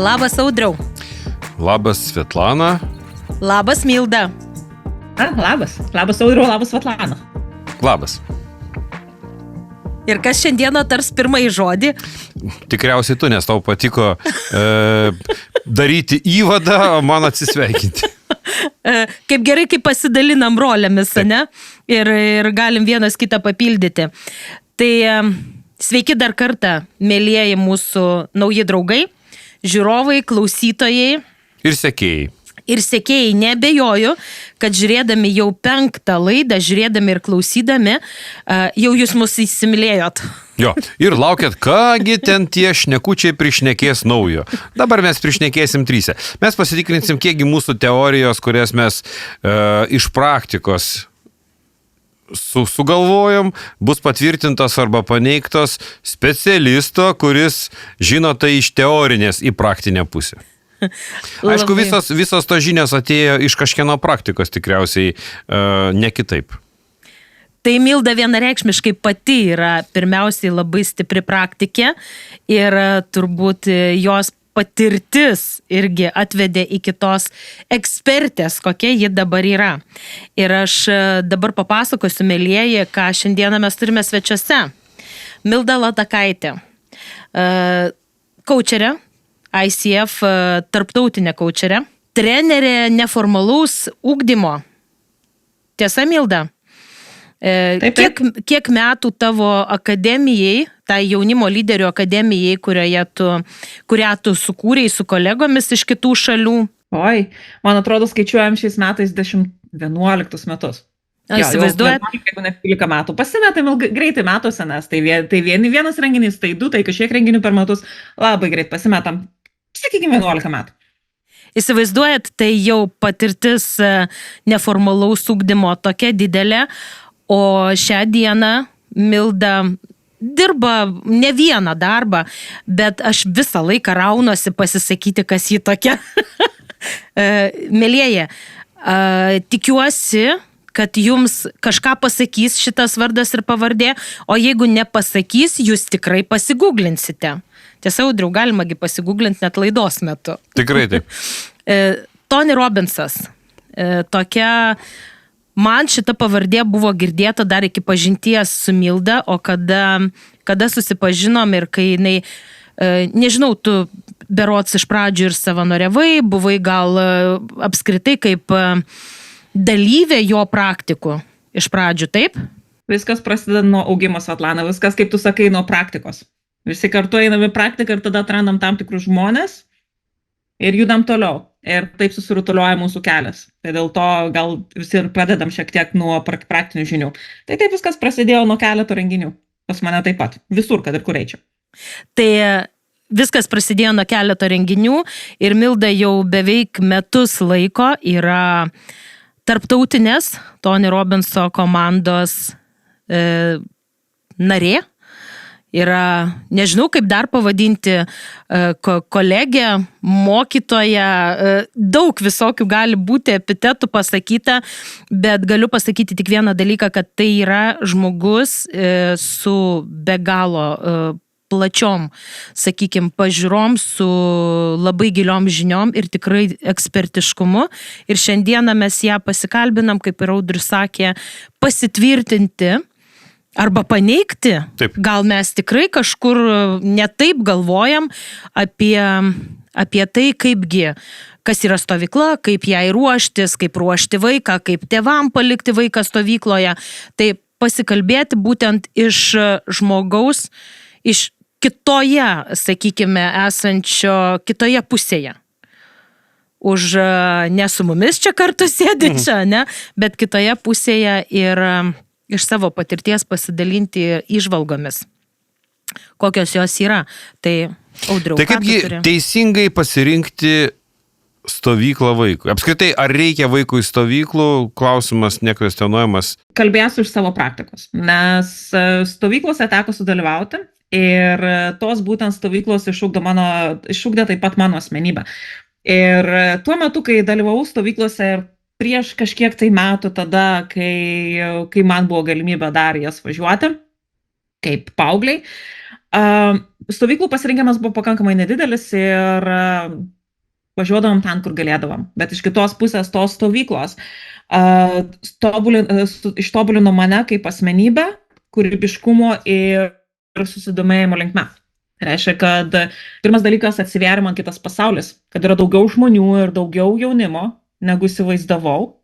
Labas, Audriau. Labas, Svetlana. Labas, Milda. Labas. Labas, Audriau, labas, Svetlana. Labas. Ir kas šiandieną tars pirmąjį žodį? Tikriausiai tu, nes tau patiko daryti įvadą, o man atsisveikinti. Kaip gerai, kaip pasidalinam rolėmis, ne? Ir galim vienas kitą papildyti. Tai sveiki dar kartą, mielieji mūsų nauji draugai, žiūrovai, klausytojai. Ir sekėjai. Ir sekėjai, neabejoju, kad žiūrėdami jau 5. laidą, žiūrėdami ir klausydami, jau jūs mus įsimylėjot. Jo, ir laukiat, kągi ten tie šnekučiai prišnekės naujo. Dabar mes prišnekėsim 3. Mes pasitikrinsim, kiekgi mūsų teorijos, kurias mes iš praktikos sugalvojom, bus patvirtintos arba paneigtos specialisto, kuris žino tai iš teorinės į praktinę pusę. Aišku, visos tos žinios atėjo iš kažkieno praktikos, tikriausiai ne kitaip. Tai Milda vienareikšmiškai pati yra pirmiausiai labai stipri praktikė ir turbūt jos patirtis irgi atvedė iki tos ekspertės, kokia ji dabar yra. Ir aš dabar papasakosiu, mielieji, ką šiandieną mes turime svečiuose. Milda Latakaitė, kaučerė, ICF tarptautinė kaučerė, trenerė neformalaus ugdymo. Tiesa, Milda? Taip. Kiek metų tavo akademijai, tai jaunimo lyderių akademijai, kurią tu sukūrei su kolegomis iš kitų šalių? Oi, man atrodo, skaičiuojam šiais metais 11 metus. Įsivaizduojat? Jeigu ne 15 metų. Pasimetam greitai metuose, nes tai vienas renginys, tai 2, tai kažkiek renginių per metus. Labai greit pasimetam. Sakykime, 11 metų. Įsivaizduojat, tai jau patirtis neformalaus ugdymo tokia didelė, o šią dieną Milda dirba ne vieną darbą, bet aš visą laiką raunuosi pasisakyti, kas ji tokia. Mielieji, tikiuosi, kad jums kažką pasakys šitas vardas ir pavardė, o jeigu nepasakys, jūs tikrai pasigūglinsite. Tiesa, Audriau, galimagi pasigūglinti net laidos metu. Tikrai taip. Tony Robbinsas. Tokia, man šita pavardė buvo girdėta dar iki pažinties su Milda, o kada susipažinom ir kai jinai, nežinau, tu berods iš pradžių ir savanoriavai, buvai gal apskritai kaip dalyvė jo praktikų iš pradžių, taip? Viskas prasideda nuo augimo, Svetlana, viskas, kaip tu sakai, nuo praktikos. Visi kartu einame praktiką ir tada atrandam tam tikrus žmonės ir judam toliau. Ir taip susirutulioja mūsų kelias. Tai dėl to gal visi ir pradedam šiek tiek nuo praktinių žinių. Tai taip viskas prasidėjo nuo keleto renginių. Pas mane taip pat. Visur, kad ir kur eičiau. Tai viskas prasidėjo nuo keleto renginių ir Milda jau beveik metus laiko yra tarptautinės Tony Robbinso komandos narė. Yra, nežinau, kaip dar pavadinti, kolegė, mokytoja, daug visokių gali būti epitetų pasakyta, bet galiu pasakyti tik vieną dalyką, kad tai yra žmogus su be galo plačiom, sakykime, pažiūrom, su labai giliom žiniom ir tikrai ekspertiškumu. Ir šiandieną mes ją pasikalbinam, kaip ir Audrius sakė, pasitvirtinti arba paneigti. Taip. Gal mes tikrai kažkur netaip galvojam apie tai, kaipgi, kas yra stovykla, kaip jai ruoštis, kaip ruošti vaiką, kaip tėvam palikti vaiką stovykloje. Tai pasikalbėti būtent iš žmogaus, iš kitoje, sakykime, esančio kitoje pusėje. Už ne su mumis čia kartu sėdinčia, ne, bet kitoje pusėje ir iš savo patirties pasidalinti įžvalgomis, kokios jos yra. Tai, Audriau, tai kaipgi teisingai pasirinkti stovyklą vaikui? Apskritai, ar reikia vaikui stovyklų? Klausimas nekvestionuojamas. Kalbėsiu iš savo praktikos, nes stovyklose teko sudalyvauti ir tos būtent stovyklos išugdė taip pat mano asmenybę. Ir tuo metu, kai dalyvavau stovyklose ir prieš kažkiek tai metų tada, kai man buvo galimybė dar jas važiuoti, kaip paaugliai, Stovyklų pasirinkimas buvo pakankamai nedidelis ir važiuodavom ten, kur galėdavom. Bet iš kitos pusės tos stovyklos ištobulino mane kaip asmenybę, kūrybiškumo ir susidomėjimo linkme. Reiškia, kad pirmas dalykas atsiveria man kitas pasaulis, kad yra daugiau žmonių ir daugiau jaunimo, negu įsivaizdavau.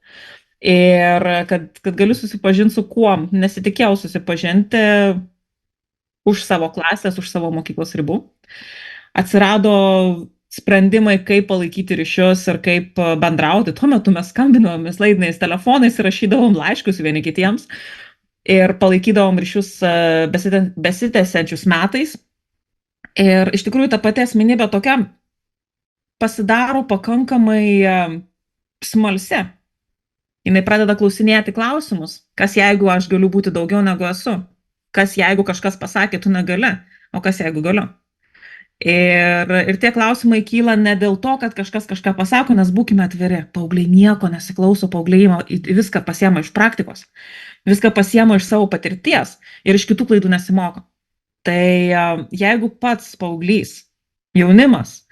Ir kad galiu susipažinti su kuom, nesitikėjau susipažinti už savo klasės, už savo mokyklos ribų. Atsirado sprendimai, kaip palaikyti ryšius ir kaip bendrauti. Tuo metu mes skambinome laidiniais telefonais ir rašydavom laiškus vieni kitiems ir palaikydavom ryšius besitęsiančius metais. Ir iš tikrųjų ta pati asmenybė tokia pasidaro pakankamai smalsi. Jinai pradeda klausinėti klausimus, kas jeigu aš galiu būti daugiau negu esu, kas jeigu kažkas pasakė, tu negali, o kas jeigu galiu. Ir tie klausimai kyla ne dėl to, kad kažkas kažką pasako, nes būkime atviri. Paaugliai nieko nesiklauso, paaugliai viską pasiema iš praktikos, viską pasiema iš savo patirties ir iš kitų klaidų nesimoko. Tai jeigu pats paauglys, jaunimas,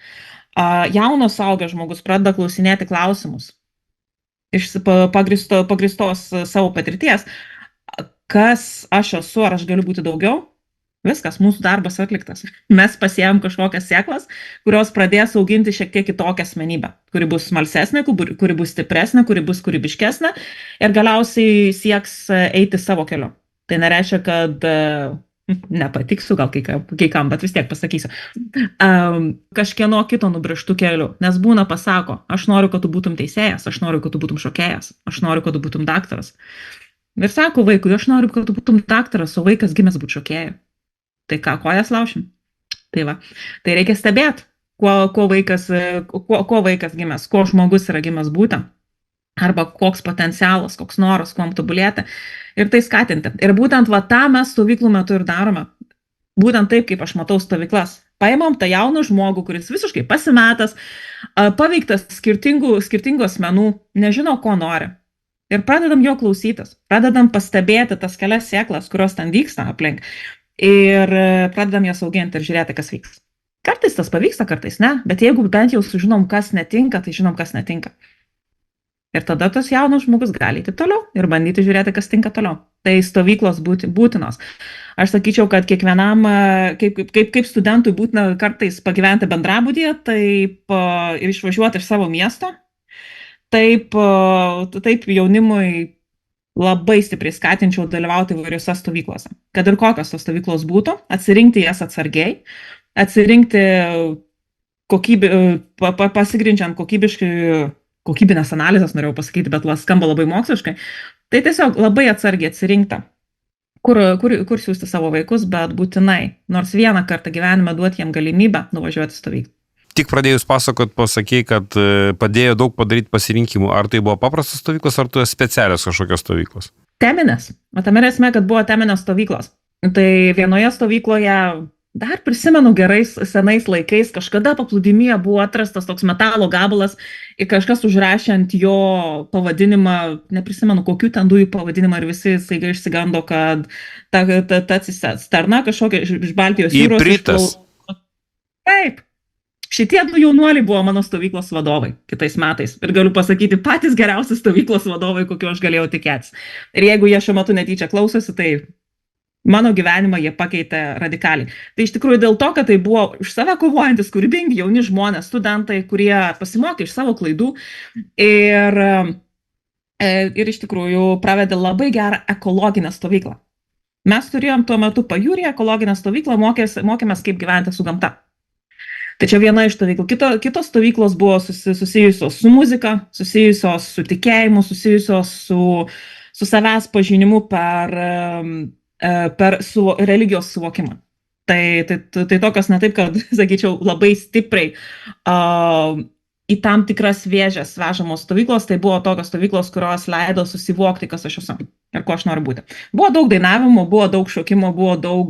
jaunas suaugęs žmogus pradeda klausinėti klausimus iš pagristos savo patirties, kas aš esu, ar aš galiu būti daugiau, viskas, mūsų darbas atliktas. Mes pasiėmėm kažkokias sėklas, kurios pradės auginti šiek tiek kitokią asmenybę, kuri bus smalsesnė, kuri bus stipresnė, kuri bus kūrybiškesnė ir galiausiai sieks eiti savo keliu. Tai nereiškia, kad nepatiksiu gal kai kam, bet vis tiek pasakysiu. Kažkieno kito nubrėžtų kelių, nes būna pasako, aš noriu, kad tu būtum teisėjas, aš noriu, kad tu būtum šokėjas, aš noriu, kad tu būtum daktaras. Ir sako vaikui, aš noriu, kad tu būtum daktaras, o vaikas gimęs būt šokėju. Tai ką, kojas laušim? Tai va, tai reikia stebėti, kuo vaikas gimęs, kuo žmogus yra gimęs būtent. Arba koks potencialas, koks noras, kuom tobulėti ir tai skatinti. Ir būtent va tą mes stovyklų metu ir darome. Būtent taip, kaip aš matau stovyklas. Paimam tą jauną žmogų, kuris visiškai pasimetęs, paveiktas skirtingų asmenų, nežino, ko nori. Ir pradedam jo klausytis, pradedam pastebėti tas kelias sėklas, kurios ten vyksta aplink. Ir pradedam jas auginti ir žiūrėti, kas vyks. Kartais tas pavyksta, kartais ne, bet jeigu bent jau sužinom, kas netinka, tai žinom, kas netinka. Ir tada tas jaunas žmogus gali eiti toliau ir bandyti žiūrėti, kas tinka toliau. Tai stovyklos būtinos. Aš sakyčiau, kad kiekvienam, kaip studentui būtina kartais pagyventi bendrabutyje, taip ir išvažiuoti iš savo miesto, taip jaunimui labai stipriai skatinčiau dalyvauti įvairiose stovyklose. Kad ir kokios tos stovyklos būtų, atsirinkti jas atsargiai, atsirinkti pasigrindžiant kokybinės analizės, norėjau pasakyti, bet skamba labai moksliškai. Tai tiesiog labai atsargiai atsirinkti, kur siūsti savo vaikus, bet būtinai, nors vieną kartą gyvenime duoti jiem galimybę nuvažiuoti stovyklą. Tik pradėjus pasakot, pasakei, kad padėjo daug padaryti pasirinkimų. Ar tai buvo paprastos stovyklos, ar tu specialios kažkokios stovyklos? Teminės. Matame esmė, kad buvo teminės stovyklos. Tai vienoje stovykloje, dar prisimenu gerais senais laikais, kažkada paplūdimyje buvo atrastas toks metalo gabalas ir kažkas užrašė ant jo pavadinimą, neprisimenu kokių ten dujų pavadinimą ir visi staiga išsigando, kad ta cisterna kažkokia iš Baltijos jūros. Ipritas. Taip. Šitie du jaunuoliai buvo mano stovyklos vadovai kitais metais. Ir galiu pasakyti, patys geriausi stovyklos vadovai, kokiu aš galėjau tikėtis. Ir jeigu jie šiuo metu netyčia klausosi, tai mano gyvenimą jie pakeitė radikaliai. Tai iš tikrųjų dėl to, kad tai buvo už save kovojantis, kūrybingi jauni žmonės, studentai, kurie pasimokė iš savo klaidų ir iš tikrųjų pravedė labai gerą ekologinę stovyklą. Mes turėjom tuo metu pajūryje ekologinę stovyklą, mokėmės kaip gyventi su gamta. Tai čia viena iš stovyklų. Kitos stovyklos buvo susijusios su muzika, susijusios su tikėjimu, susijusios su savęs pažinimu per religijos suvokimą. Tai tokios ne taip, kad, sakyčiau, labai stipriai į tam tikras vėžes vežamos stovyklos, tai buvo tokios stovyklos, kurios leido susivokti, kas aš esu ir ko aš noriu būti. Buvo daug dainavimo, buvo daug šokimo, buvo daug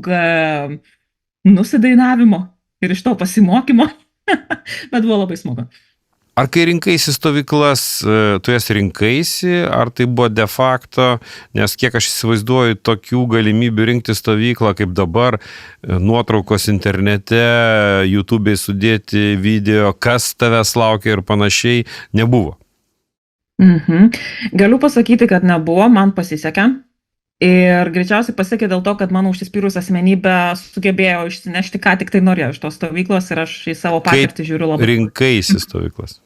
nusidainavimo. Ir iš to pasimokymo, bet buvo labai smagu. Ar kai rinkaisi stovyklas, tu jas rinkaisi, ar tai buvo de facto, nes kiek aš įsivaizduoju, tokių galimybių rinkti stovyklą kaip dabar, nuotraukos internete, YouTube'ai sudėti video, kas tavęs laukia ir panašiai, nebuvo. Galiu pasakyti, kad nebuvo, man pasisekė. Ir greičiausiai pasiekė dėl to, kad mano užsispyrus asmenybė sugebėjo išsinešti, ką tik tai norėjau iš tos stovyklos ir aš į savo patirtį žiūriu labai. Rinkaisi stovyklas?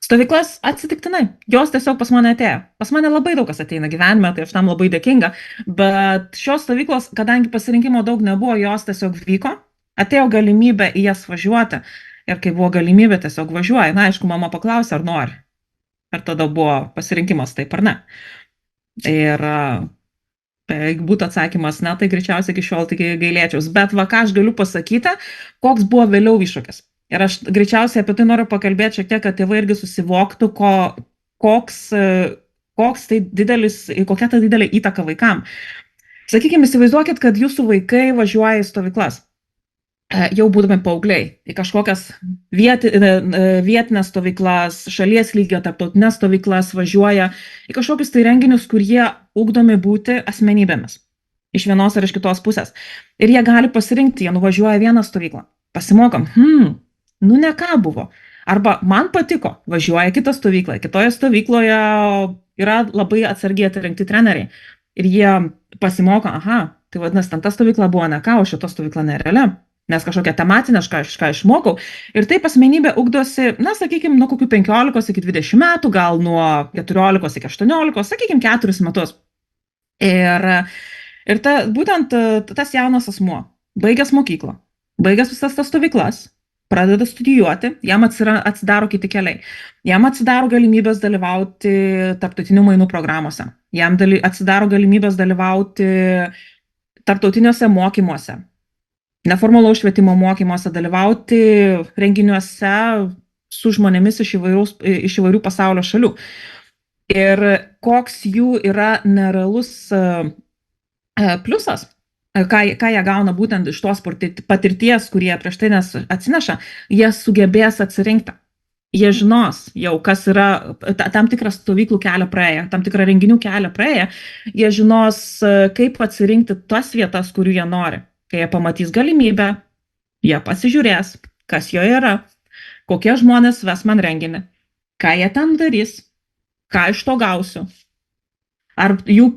Stovyklas atsitiktinai. Jos tiesiog pas mane atėjo. Pas mane labai daug kas ateina gyvenime, tai aš tam labai dėkinga. Bet šios stovyklos, kadangi pasirinkimo daug nebuvo, jos tiesiog vyko. Atėjo galimybė į jas važiuoti. Ir kai buvo galimybė, tiesiog važiuoja. Na, aišku, mama paklausė, ar nori. Ar tada buvo pasirinkimas taip ar ne. Ir jeigu būtų atsakymas, ne, tai greičiausiai iki šiol tik gailėčiaus. Bet va, ką aš galiu pasakyti, koks buvo vėliau iššūkis. Ir aš greičiausiai apie tai noriu pakalbėti šiek tiek, kad tėvai irgi susivoktų, kokia tai didelė įtaka vaikam. Sakykime, įsivaizduokit, kad jūsų vaikai važiuoja į stovyklas. Jau būdami paaugliai, į kažkokias vietinės stovyklas, šalies lygio tarptautinės stovyklas važiuoja į kažkokius tai renginius, kur jie ugdomi būti asmenybėmis. Iš vienos ar iš kitos pusės. Ir jie gali pasirinkti, jie nuvažiuoja vieną stovyklą. Pasimokom, ne ką buvo. Arba man patiko, važiuoja kitą stovyklą. Kitoje stovykloje yra labai atsargiai atrinkti treneriai. Ir jie pasimoko, tai vadinasi, ten ta stovykla buvo ne ką, o šita stovykla nerealia. Nes kažkokia tematinė, aš ką išmokau. Ir taip asmenybė ugdosi, na, sakykime, nuo kokių 15 iki 20 metų, gal nuo 14 iki 18, sakykime, 4 metus. Ir būtent tas jaunas asmuo, baigęs mokyklą, baigęs visas tas stovyklas, pradeda studijuoti, jam atsidaro kiti keliai. Jam atsidaro galimybės dalyvauti tarptautinių mainų programuose. Jam atsidaro galimybės dalyvauti tarptautiniuose mokymuose. Neformalaus švietimo mokymuose, dalyvauti renginiuose su žmonėmis iš įvairių pasaulio šalių. Ir koks jų yra nerealus pliusas, ką jie gauna būtent iš tos patirties, kurie prieš tai atsineša, jie sugebės atsirinkti. Jie žinos jau, kas yra tam tikrą stovyklų kelią praėję, tam tikrą renginių kelią praėję, jie žinos, kaip atsirinkti tas vietas, kurių jie nori. Kai jie pamatys galimybę, jie pasižiūrės, kas joje yra, kokie žmonės ves man renginį, ką jie ten darys, ką iš to gausiu. Ar jų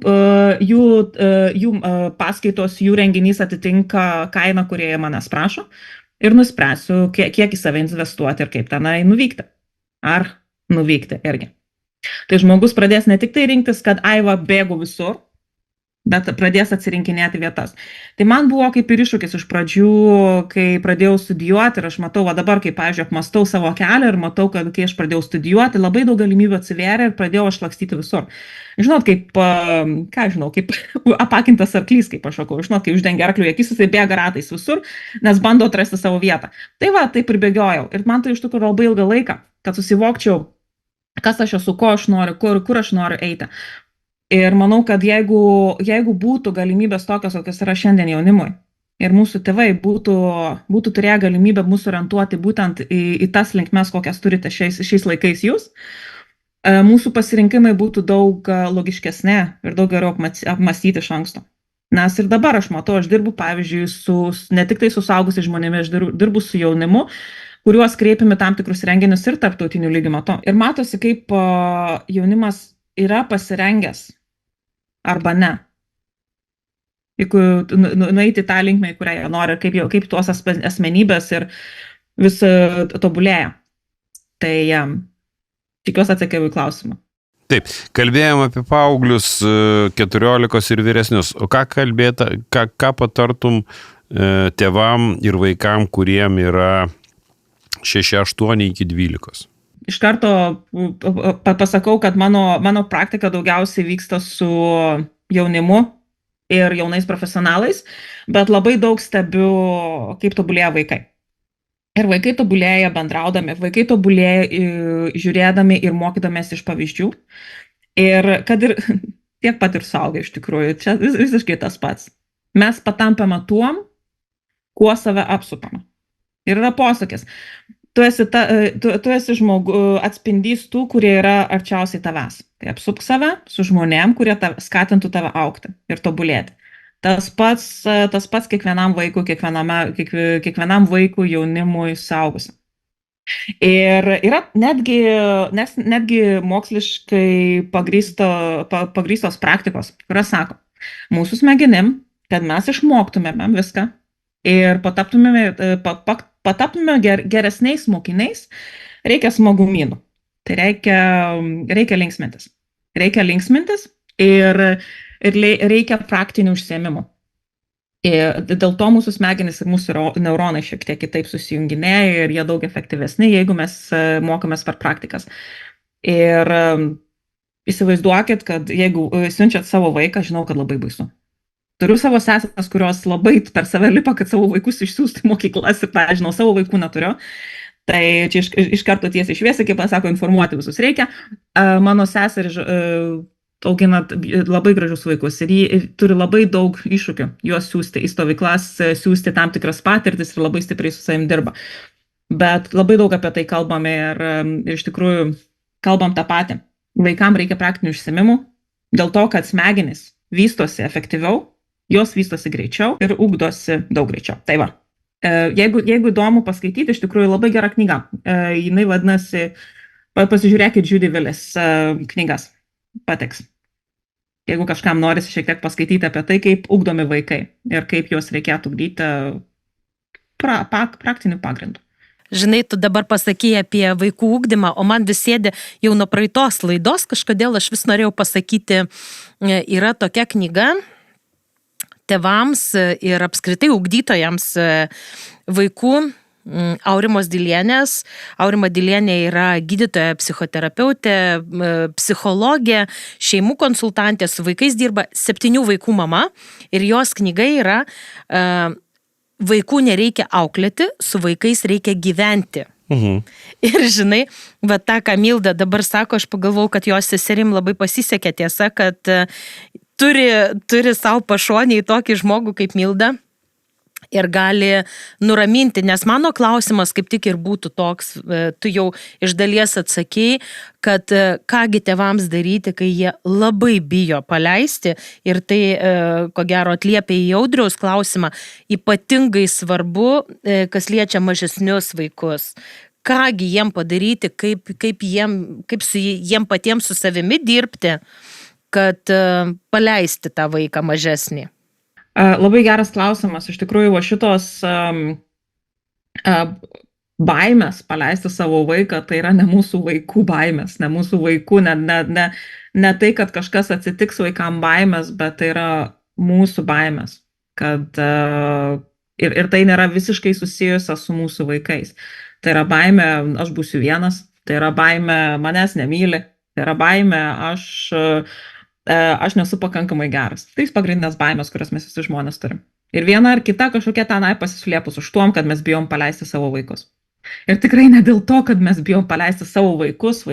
paskaitos, jų renginys atitinka kainą, kurie jie manęs prašo, ir nuspręsiu, kiek į save investuoti ir kaip tenai nuvykti. Ar nuvykti irgi. Tai žmogus pradės ne tik tai rinktis, kad bėgu visur, bet pradės atsirinkinėti vietas. Tai man buvo kaip ir iššūkis iš pradžių, kai pradėjau studijuoti ir aš matau, dabar, kaip, pavyzdžiui, apmastau savo kelią ir matau, kad kai aš pradėjau studijuoti, labai daug galimybių atsivėrė ir pradėjau aš lakstyti visur. Žinot, kaip apakintas arklys, kaip aš sakau, žinot, kai uždengia arklių akis, jisai bėga ratais visur, nes bando atrasti savo vietą. Tai va, taip ir bėgiojau. Ir man tai iš tikrųjų labai ilgą laiką, kad susivokčiau, kas aš esu, ko aš noriu, kur aš noriu eiti. Ir manau, kad jeigu būtų galimybės tokios, kokios yra šiandien jaunimui, ir mūsų tėvai būtų turėję galimybę mūsų orientuoti būtent į tas linkmes, kokias turite šiais laikais jūs, mūsų pasirinkimai būtų daug logiškesni ir daug geriau apmastyti iš anksto. Nes ir dabar aš matau, aš dirbu, pavyzdžiui, ne tik tai su suaugusiais žmonėmis, aš dirbu su jaunimu, kuriuos kreipiame tam tikrus renginius ir tarptautinių lygių matau. Ir matosi, kaip jaunimas yra pasirengęs arba ne. Jeigu nueiti tą linkmę, į kurią jie nori, kaip tuos asmenybės ir vis tobulėja. Tai tikiuosi atsakiau į klausimą. Taip, kalbėjom apie paauglius 14 ir vyresnius. O ką patartum tėvam ir vaikam, kuriem yra 6-8 iki 12? Iš karto pasakau, kad mano praktika daugiausiai vyksta su jaunimu ir jaunais profesionalais, bet labai daug stebiu, kaip tobulėja vaikai. Ir vaikai tobulėja bendraudami, vaikai tobulėja žiūrėdami ir mokydamės iš pavyzdžių. Ir kad ir tiek pat ir suaugę iš tikrųjų, čia visiškai tas pats. Mes patampame tuom, kuo save apsupame. Ir yra posakis. tu esi atspindys tų, kurie yra arčiausiai tavęs. Tai apsupk save su žmonėm, kurie skatintų tave augti ir tobulėti. Tas pats kiekvienam vaikui, kiekvienam vaikui, jaunimui, suaugusiam. Ir yra netgi moksliškai pagrįstos praktikos, kurios sako, mūsų smegenim, kad mes išmoktumėme viską ir pataptume geresniais mokiniais, reikia smagumynų. Tai reikia linksmintis. Reikia linksmintis ir reikia praktinių užsiėmimų. Ir dėl to mūsų smegenys ir mūsų neuronai šiek tiek kitaip susijunginėja ir jie daug efektyvesni, jeigu mes mokomės per praktikas. Ir įsivaizduokit, kad jeigu siunčiat savo vaiką, žinau, kad labai baisu. Turiu savo seseras, kurios labai per save lipa, kad savo vaikus išsiųsti mokyklas ir žinau, savo vaikų neturiu. Tai čia iš karto tiesiai šviesiai, kaip pasako, informuoti visus reikia. Mano seserį augina labai gražius vaikus ir jį turi labai daug iššūkių juos siūsti į stovyklas, siūsti tam tikras patirtis ir labai stipriai su savim dirba. Bet labai daug apie tai kalbame ir iš tikrųjų kalbam tą patį. Vaikam reikia praktinių užsiėmimų dėl to, kad smegenys vystosi efektyviau, jos vystosi greičiau ir ugdosi daug greičiau. Tai va, jeigu įdomu paskaityti, iš tikrųjų labai gera knyga. Jinai vadinasi, pasižiūrėkit Judy Willis knygas, patiks. Jeigu kažkam norisi šiek tiek paskaityti apie tai, kaip ugdomi vaikai ir kaip juos reikėtų ugdyti praktiniu pagrindu. Žinai, tu dabar pasakei apie vaikų ugdymą, o man vis sėdė jau nuo praeitos laidos, kažkodėl aš vis norėjau pasakyti, yra tokia knyga tėvams ir apskritai ugdytojams vaikų, Aurimos Dilienės. Aurima Dilienė yra gydytoja, psichoterapeutė, psichologė, šeimų konsultantė, su vaikais dirba, 7 vaikų mama ir jos knyga yra Vaikų nereikia auklėti, su vaikais reikia gyventi. Ir žinai, va tą, ką Milda dabar sako, aš pagalvau, kad jos seserim labai pasisekė, tiesa, kad turi savo pašonį į tokį žmogų kaip Milda. Ir gali nuraminti, nes mano klausimas kaip tik ir būtų toks, tu jau iš dalies atsakei, kad kągi tėvams daryti, kai jie labai bijo paleisti ir tai, ko gero, atliepia į Audriaus klausimą, ypatingai svarbu, kas liečia mažesnius vaikus. Kągi jiem padaryti, kaip jiem patiems su savimi dirbti, kad paleisti tą vaiką mažesnį. Labai geras klausimas. Iš tikrųjų, šitos baimės paleisti savo vaiką, tai yra ne mūsų vaikų baimės, ne mūsų vaikų, ne tai, kad kažkas atsitiks vaikam baimės, bet tai yra mūsų baimės. Kad, ir tai nėra visiškai susijusia su mūsų vaikais. Tai yra baimė, aš būsiu vienas, tai yra baimė, manęs nemyli, tai yra baimė, aš nesu pakankamai geras. Tai pagrindinės baimės, kurias mes visi žmonės turim. Ir viena ar kita kažkokia tenai pasislėpus už tuom, kad mes bijom paleisti savo vaikus. Ir tikrai ne dėl to, kad mes bijom paleisti savo vaikus,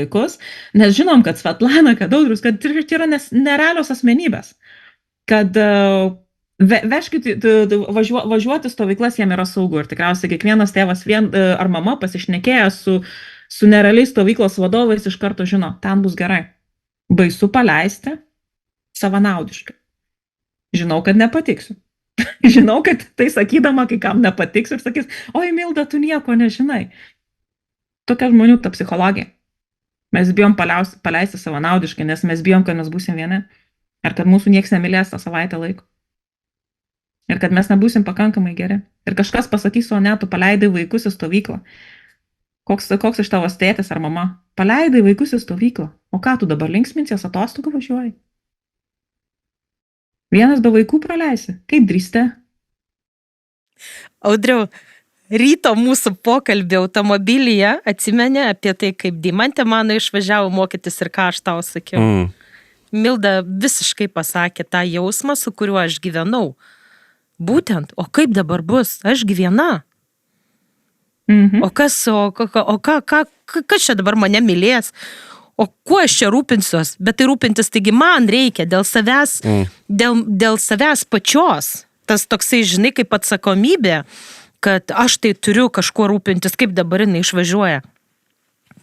nes žinom, kad Svetlana, kad Audrius, kad tai yra nerealios asmenybės. Kad vežkit, važiuoti stovyklas jiem yra saugu. Ir tikriausiai kiekvienas tėvas ar mama pasišnekėjęs su nerealiais stovyklos vadovais iš karto žino, ten bus gerai. Baisu paleisti, savanaudiškai. Žinau, kad nepatiksiu. Žinau, kad tai sakydama, kai kam nepatiks ir sakys, oi Milda, tu nieko nežinai. Tokia žmonių ta psichologija. Mes bijom paleisti savanaudiškai, nes mes bijom, kad mes būsim vieni. Ir kad mūsų nieks nemylės tą savaitę laiko. Ir kad mes nebūsim pakankamai geri. Ir kažkas pasakys, o ne, tu paleidai vaikus į stovyklą. Koks iš tavo tėtis ar mama? Paleidai vaikus į stovyklą. O ką tu dabar linksminsies, atostogų važiuoji? Vienas be vaikų praleisi. Kaip drįste? Audriau, ryto mūsų pokalbį automobilyje atsimenė apie tai, kaip Deimantė mano išvažiavo mokytis ir ką aš tau sakiau. Milda visiškai pasakė tą jausmą, su kuriuo aš gyvenau. Būtent, o kaip dabar bus? Aš gyvena. O kas čia dabar mane mylės? O kuo aš čia rūpinsiuos? Bet tai rūpintis, taigi man reikia dėl savęs, dėl savęs pačios. Tas toksai, žinai, kaip atsakomybė, kad aš tai turiu kažkuo rūpintis, kaip dabar jinai išvažiuoja.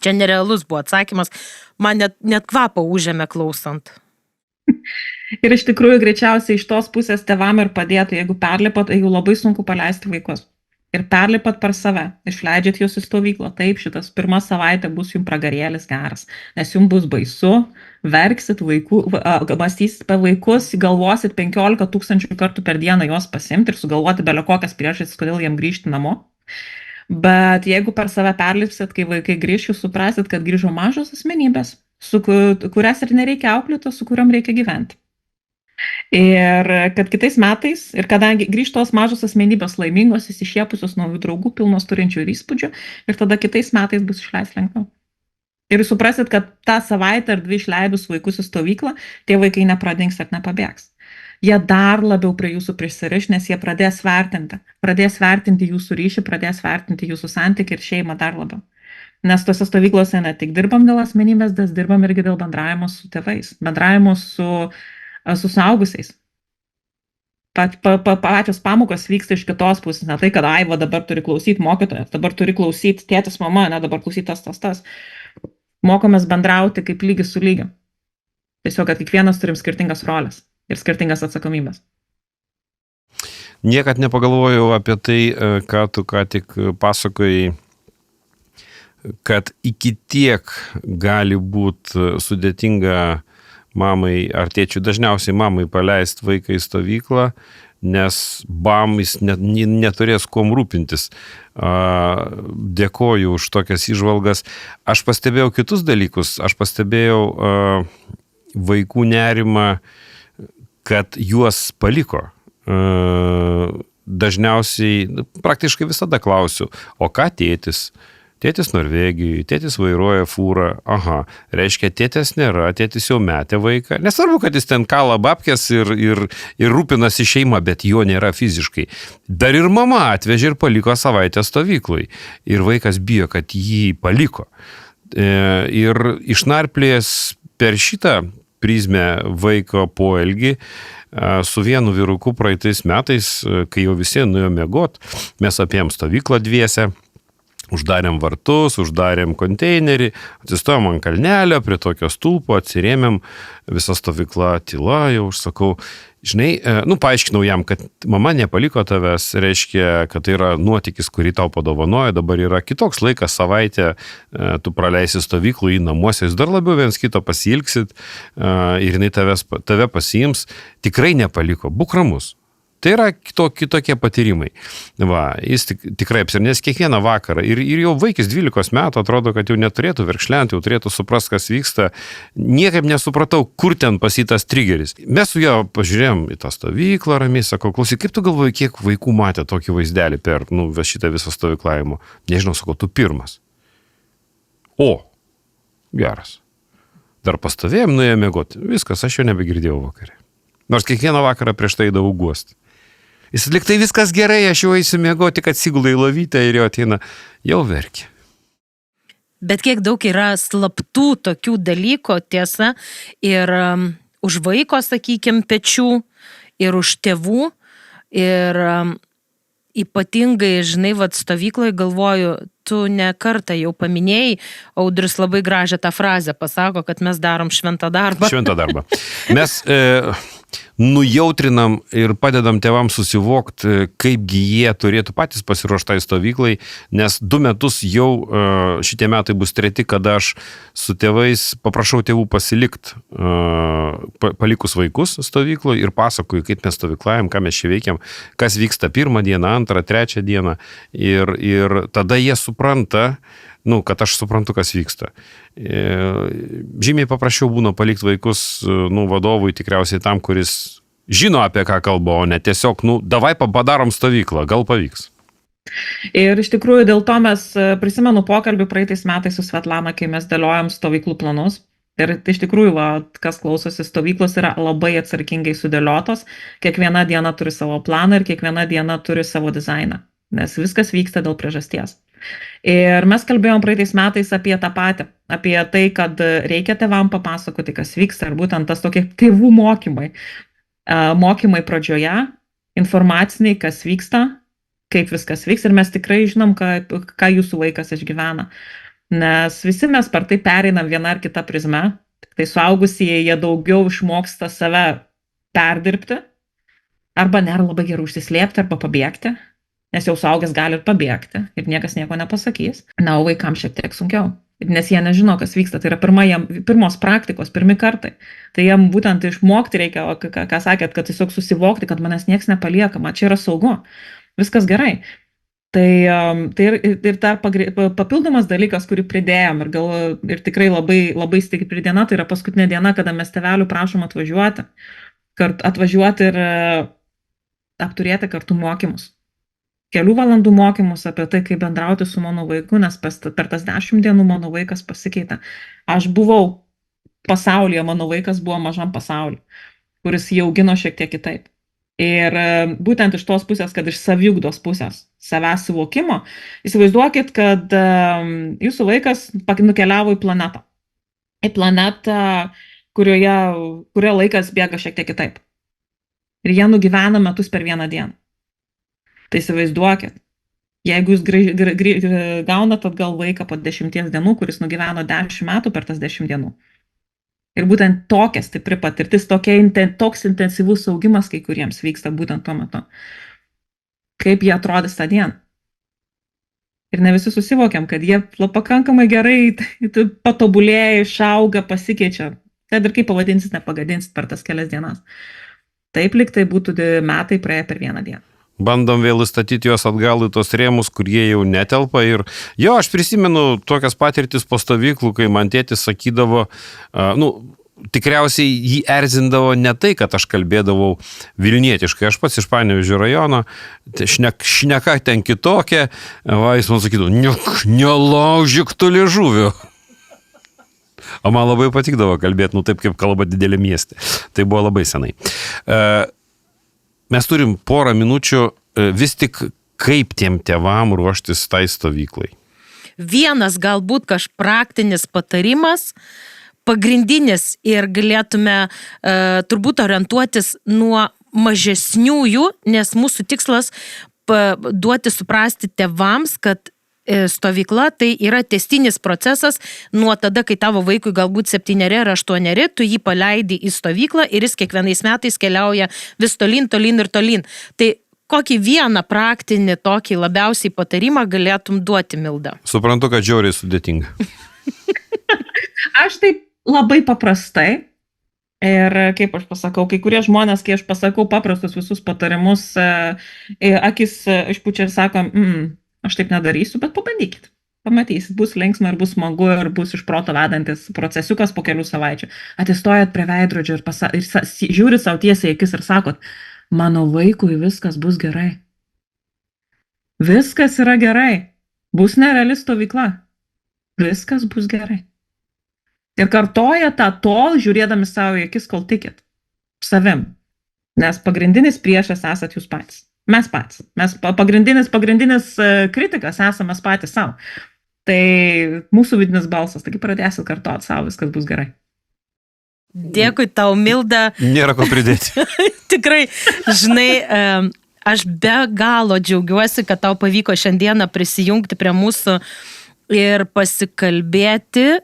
Čia nerealus buvo atsakymas, man net kvapą užėmė klausant. Ir iš tikrųjų greičiausiai iš tos pusės tėvam ir padėtų, jeigu perlipat, jeigu labai sunku paleisti vaikus. Ir perlipat per save, išleidžiat juos į stovyklą. Taip, šitas pirmą savaitę bus jums pragarėlis geras, nes jums bus baisu, verksit vaikų, mąstysit apie vaikus, galvosit 15 000 kartų per dieną juos pasimti ir sugalvoti belio kokias priežastis, kodėl jiem grįžti namo. Bet jeigu per save perlipsit, kai vaikai grįš, jūs suprasit, kad grįžo mažos asmenybės, kurias ir nereikia auklėti, su kuriam reikia gyventi. Ir kad kitais metais, ir kadangi grįžtos mažos asmenybės laimingos, įsišiepusios naujų draugų, pilnos turinčių ir įspūdžių, ir tada kitais metais bus išleis lengviau. Ir jūs suprasit, kad tą savaitę ar 2 išleidus vaikus į stovyklą, tie vaikai nepradings ir nepabėgs. Jie dar labiau prie jūsų prisiriš, nes jie pradės vertinti jūsų ryšį, pradės vertinti jūsų santykį ir šeimą dar labiau. Nes tose stovyklose ne tik dirbam dėl asmenybės, bet dirbam irgi dėl bendravimo su tėvais, bendravimo su suaugusiais. Pačios pamokos vyksta iš kitos pusės, ne tai, kad va dabar turi klausyti mokytojas, dabar turi klausyti tėtis, mama, ne dabar klausyti tas. Mokomės bendrauti kaip lygis su lygiu. Tiesiog, kad kiekvienas turim skirtingas rolės ir skirtingas atsakomybės. Niekad nepagalvojau apie tai, ką tu ką tik pasakojai, kad iki tiek gali būti sudėtinga mamai ar tėčiui, dažniausiai mamai paleisti vaiką į stovyklą, nes jis neturės kuom rūpintis. Dėkoju už tokias įžvalgas. Aš pastebėjau kitus dalykus. Aš pastebėjau vaikų nerimą, kad juos paliko. Dažniausiai, praktiškai visada klausiu, o ką tėtis? Tėtis Norvegijoje, tėtis vairuoja fūrą, reiškia, tėtės nėra, tėtis jau metė vaiką. Nesvarbu, kad jis ten kala babkės ir rūpinasi šeima, bet jo nėra fiziškai. Dar ir mama atvežė ir paliko savaitę stovyklai. Ir vaikas bijo, kad jį paliko. Ir išnarplėjęs per šitą prizmę vaiko poelgį, su vienu vyruku praeitais metais, kai jau visi nuėjo miegot, mes apėjom stovyklą dviese. Uždarėm vartus, uždarėm konteinerį, atsistojom ant kalnelio, prie tokio stulpo, atsirėmėm, visa stovykla tyla, jau užsakau. Žinai, paaiškinau jam, kad mama nepaliko tavęs, reiškia, kad tai yra nuotykis, kurį tau padovanojo, dabar yra kitoks laikas, savaitę, tu praleisi stovyklų į namuose, jūs dar labiau viens kito pasilgsit ir jinai tave pasiims, tikrai nepaliko, būk ramus. Tai yra kitokie patyrimai. Jis tikrai apsirnės kiekvieną vakarą. Ir jau vaikis 12 metų atrodo, kad jau neturėtų verkšlenti, jau turėtų suprast, kas vyksta. Niekaip nesupratau, kur ten pasitas trigeris. Mes su juo pažiūrėjom į tą stovyklą ramiai, sakau, klausyk, kaip tu galvoji, kiek vaikų matė tokį vaizdelį per šitą visą stovyklavimą? Nežinau, sakau, tu pirmas. O, geras. Dar pastovėjom, nuėjome miegoti. Viskas, aš jo nebegirdėjau vakarė. Nors kiekvieną vakarą prieš tai eidavau guosti. Jis liktai viskas gerai, aš jau eisiu miegoti, kad atsigula į lovytę ir jo ateina, jau verkia. Bet kiek daug yra slaptų tokių dalykų, tiesa, ir už vaiko, sakykim, pečių, ir už tėvų, ir ypatingai, žinai, stovykloje galvoju, tu ne kartą jau paminėjai, Audrius labai gražią tą frazę pasako, kad mes darom šventą darbą. Šventą darbą. Mes nujautrinam ir padedam tėvams susivokti, kaipgi jie turėtų patys pasiruoštai stovyklai, nes 2 metus jau šitie metai bus 3, kada aš su tėvais paprašau tėvų pasilikt, palikus vaikus stovykloje ir pasakoju, kaip mes stovyklaujam, ką mes čia veikiam, kas vyksta 1 dieną, 2, 3 dieną ir tada jie supranta, kad aš suprantu, kas vyksta. Žymiai paprasčiau būna palikti vaikus, vadovui tikriausiai tam, kuris žino, apie ką kalba, o ne tiesiog, davai padarom stovyklą, gal pavyks. Ir iš tikrųjų dėl to mes prisimenu pokalbį praeitais metais su Svetlana, kai mes dėliojam stovyklų planus. Ir iš tikrųjų, kas klausosi, stovyklos yra labai atsargingai sudėliotos, kiekviena diena turi savo planą ir kiekviena diena turi savo dizainą, nes viskas vyksta dėl priežasties. Ir mes kalbėjom praeitais metais apie tą patį, apie tai, kad reikia tėvam papasakoti, kas vyksta, ir būtent tas tokie tėvų mokymai. Mokymai pradžioje, informaciniai, kas vyksta, kaip viskas vyks ir mes tikrai žinom, ką jūsų vaikas išgyvena. Nes visi mes per tai pereinam vieną ar kitą prizmę, tik tai suaugusieji jie daugiau išmoksta save perdirbti, arba nėra labai gerai užsislėpti, arba pabėgti, nes jau suaugęs gali ir pabėgti ir niekas nieko nepasakys. Na, o vaikams šiek tiek sunkiau. Nes jie nežino, kas vyksta. Tai yra pirmos praktikos, pirmi kartai. Tai jiem būtent išmokti reikia, ką sakėt, kad tiesiog susivokti, kad manęs nieks nepalieka, man čia yra saugu. Viskas gerai. Tai ir dar papildomas dalykas, kurį pridėjom ir tikrai labai, labai stipri diena, tai yra paskutinė diena, kada mes tėvelių prašom atvažiuoti ir apturėti kartu mokymus. Kelių valandų mokymus apie tai, kaip bendrauti su mano vaiku, nes per tas 10 dienų mano vaikas pasikeitė. Aš buvau pasaulyje, mano vaikas buvo mažam pasaulyje, kuris jį augino šiek tiek kitaip. Ir būtent iš tos pusės, kad iš saviugdos pusės, savęs suvokimo, įsivaizduokit, kad jūsų vaikas nukeliavo į planetą. Į planetą, kurioje laikas bėga šiek tiek kitaip. Ir jie nugyvena metus per vieną dieną. Tai įsivaizduokit, jeigu jūs gaunat atgal vaiką po 10 dienų, kuris nugyveno 10 metų per tas 10 dienų. Ir būtent tokia stipri patirtis, toks intensyvus augimas kai kuriems vyksta būtent tuo metu. Kaip jie atrodys tą dieną. Ir ne visi susivokiam, kad jie pakankamai gerai patobulėja, išauga, pasikeičia. Kad ir kaip pavadinsit, nepagadinsit per tas kelias dienas. Taip lyg tai būtų metai praėję per vieną dieną. Bandom vėl įstatyti juos atgal į tos rėmus, kur jie jau netelpa. Ir jo, aš prisimenu tokias patirtis po stovyklų, kai man tėtis sakydavo, tikriausiai jį erzindavo ne tai, kad aš kalbėdavau vilnietiškai, aš pats iš Panevėžio rajono, šneka ten kitokia, jis man sakydavo, nelaužyk tu liežuvio. O man labai patikdavo kalbėti, taip kaip kalba didelė miestė. Tai buvo labai senai. Mes turim porą minučių, vis tik kaip tiem tėvam ruoštis tai stovyklai. Vienas galbūt praktinis patarimas, pagrindinis ir galėtume turbūt orientuotis nuo mažesniųjų, nes mūsų tikslas duoti suprasti tėvams, kad stovykla tai yra tęstinis procesas nuo tada, kai tavo vaikui galbūt 7 ar 8, tu jį paleidi į stovyklą ir jis kiekvienais metais keliauja vis tolyn ir tolyn. Tai kokį vieną praktinį tokį labiausiai patarimą galėtum duoti, Milda? Suprantu, kad žiauriai sudėtinga. Aš taip labai paprastai ir kaip aš pasakau, kai kurie žmonės, kai aš pasakau paprastus visus patarimus, akis išpučia ir sako, aš taip nedarysiu, bet pabandykit. Pamatysit, bus linksma ir bus smagu ir bus iš proto vedantis procesiukas po kelių savaičių. Atsistojat prie veidrodžio ir žiūrit savo tiesiai akis ir sakot, mano vaikui viskas bus gerai. Viskas yra gerai. Bus nereali stovykla. Viskas bus gerai. Ir kartoja tą tol, žiūrėdami savo akis, kol tikit. Savim. Nes pagrindinis priešas esat jūs patys. Mes patys. Mes pagrindinis kritikas esame patys savo. Tai mūsų vidinis balsas, taigi pradėsit kartuoti savo, viskas bus gerai. Dėkui tau, Milda. Nėra ko pridėti. Tikrai, žinai, aš be galo džiaugiuosi, kad tau pavyko šiandieną prisijungti prie mūsų ir pasikalbėti.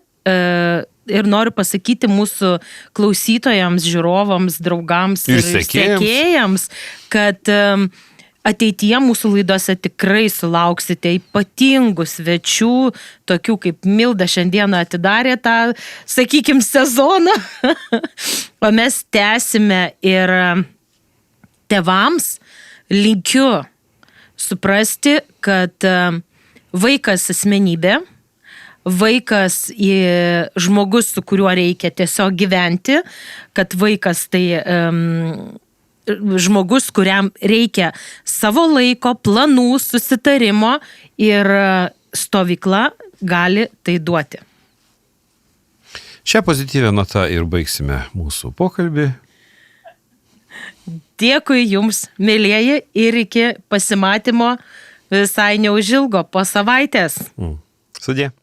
Ir noriu pasakyti mūsų klausytojams, žiūrovams, draugams ir sekėjams, kad ateityje mūsų laidose tikrai sulauksite ypatingų svečių, tokių kaip Milda šiandieną atidarė tą, sakykim, sezoną. O mes tęsime ir tėvams linkiu suprasti, kad vaikas asmenybė, vaikas žmogus, su kuriuo reikia tiesiog gyventi, kad vaikas tai žmogus, kuriam reikia savo laiko, planų, susitarimo ir stovykla gali tai duoti. Šią pozityvę notą ir baigsime mūsų pokalbį. Dėkui jums, mėlieji, ir iki pasimatymo visai neužilgo, po savaitės. Sudie.